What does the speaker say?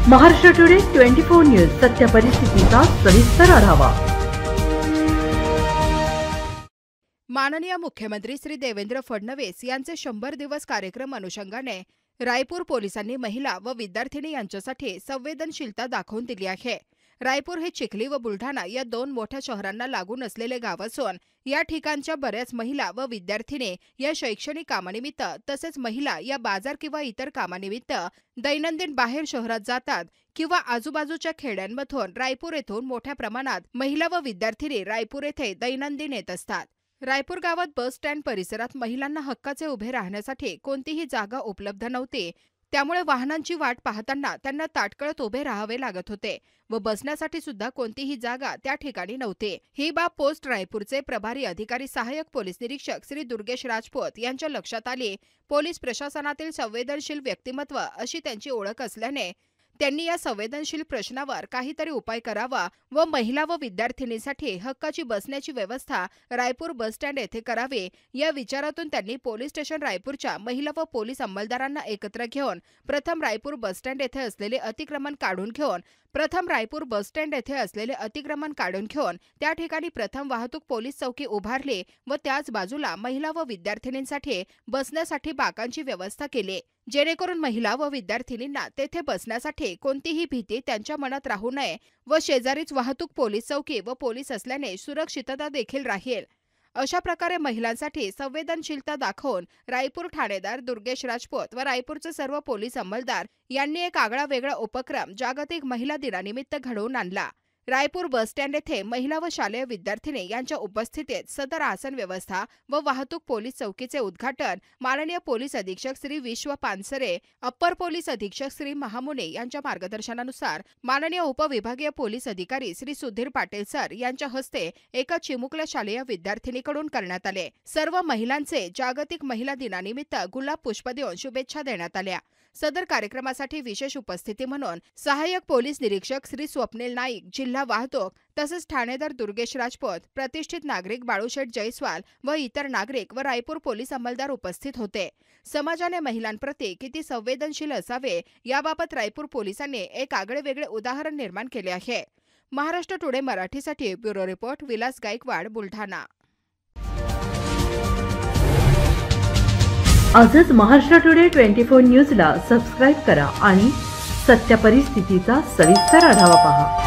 Maharashtra today 24 news सत्य परिस्थितीचा सविस्तर आढावा। माननीय मुख्यमंत्री श्री देवेंद्र फडणवीस यांचे 100 दिवस कार्यक्रम अनुषंगाने रायपूर पोलिसांनी महिला व विद्यार्थिनी यांच्यासाठी संवेदनशीलता दाखवून दिली आहे। रायपूर हे चिखली व बुलढाणा या दोन मोठ्या शहरांना लागून असलेले गाव असून या ठिकाणच्या बऱ्याच महिला व विद्यार्थिनी या शैक्षणिक कामानिमित्त तसेच महिला या बाजार किंवा इतर कामानिमित्त दैनंदिन बाहेर शहरात जातात किंवा आजूबाजूच्या खेड्यांमधून रायपूर येथून मोठ्या प्रमाणात महिला व विद्यार्थिनी रायपूर येथे दैनंदिन येत असतात। रायपूर गावात बस स्टँड परिसरात महिलांना हक्काचे उभे राहण्यासाठी कोणतीही जागा उपलब्ध नव्हती, त्यामुळे वाहनांची वाट पाहताना त्यांना ताटकळत उभे राहावे लागत होते व बसण्यासाठी सुद्धा कोणतीही जागा त्या ठिकाणी नव्हती। ही बाब पोस्ट रायपूरचे प्रभारी अधिकारी सहाय्यक पोलीस निरीक्षक श्री दुर्गेश राजपूत यांच्या लक्षात आली। पोलीस प्रशासनातील संवेदनशील व्यक्तिमत्व अशी त्यांची ओळख असल्याने त्यांनी या संवेदनशील प्रश्नावर काहीतरी उपाय करावा व महिला व विद्यार्थिनींसाठी हक्काची बसण्याची व्यवस्था रायपूर बस स्टँड येथे करावी या विचारातून त्यांनी पोलीस स्टेशन रायपूरच्या महिला व पोलीस अंमलदारांना एकत्र घेऊन प्रथम रायपूर बस स्टँड येथे असलेले अतिक्रमण काढून घेऊन त्या ठिकाणी प्रथम वाहतूक पोलीस चौकी उभारली व त्याच बाजूला महिला व विद्यार्थिनींसाठी बसण्यासाठी बाकांची व्यवस्था केली, जेणेकरून महिला व विद्यार्थिनींना तेथे बसण्यासाठी कोणतीही भीती त्यांच्या मनात राहू नये व शेजारीच वाहतूक पोलीस चौकी व पोलीस असल्याने सुरक्षितता देखील राहील। अशा प्रकारे महिलांसाठी संवेदनशीलता दाखवून रायपूर ठाणेदार दुर्गेश राजपूत व रायपूरचे सर्व पोलीस अंमलदार यांनी एक आगळा वेगळा उपक्रम जागतिक महिला दिनानिमित्त घडवून आणला। रायपूर बस स्टँड येथे महिला व शालेय विद्यार्थिनी यांच्या उपस्थितीत सदर आसन व्यवस्था व वाहतूक पोलीस चौकीचे उद्घाटन माननीय पोलीस अधीक्षक श्री विश्व पानसरे, अप्पर पोलीस अधीक्षक श्री महामुने यांच्या मार्गदर्शनानुसार माननीय उपविभागीय पोलीस अधिकारी श्री सुधीर पाटील सर यांच्या हस्ते एका चिमुकल्या शालेय विद्यार्थिनीकडून करण्यात आले। सर्व महिलांचे जागतिक महिला दिनानिमित्त गुलाब पुष्प देऊन शुभेच्छा देण्यात आल्या। सदर कार्यक्रमासाठी विशेष उपस्थिती म्हणून सहाय्यक पोलीस निरीक्षक श्री स्वप्नील नाईक, जिल्हा वाहतूक तसेच ठाणेदार दुर्गेश राजपूत, प्रतिष्ठित नागरिक बाळूशेठ जयस्वाल व इतर नागरिक व रायपूर पोलीस अंमलदार उपस्थित होते। समाजाने महिलांप्रती किती संवेदनशील असावे याबाबत रायपूर पोलिसांनी एक आगळेवेगळे उदाहरण निर्माण केले आहे। महाराष्ट्र टुडे मराठीसाठी ब्युरो रिपोर्ट विलास गायकवाड, बुलढाणा। आजच महाराष्ट्र टुडे 24 न्यूजला सबस्क्राइब करा आणि सत्य परिस्थितीचा सविस्तर आढावा पहा।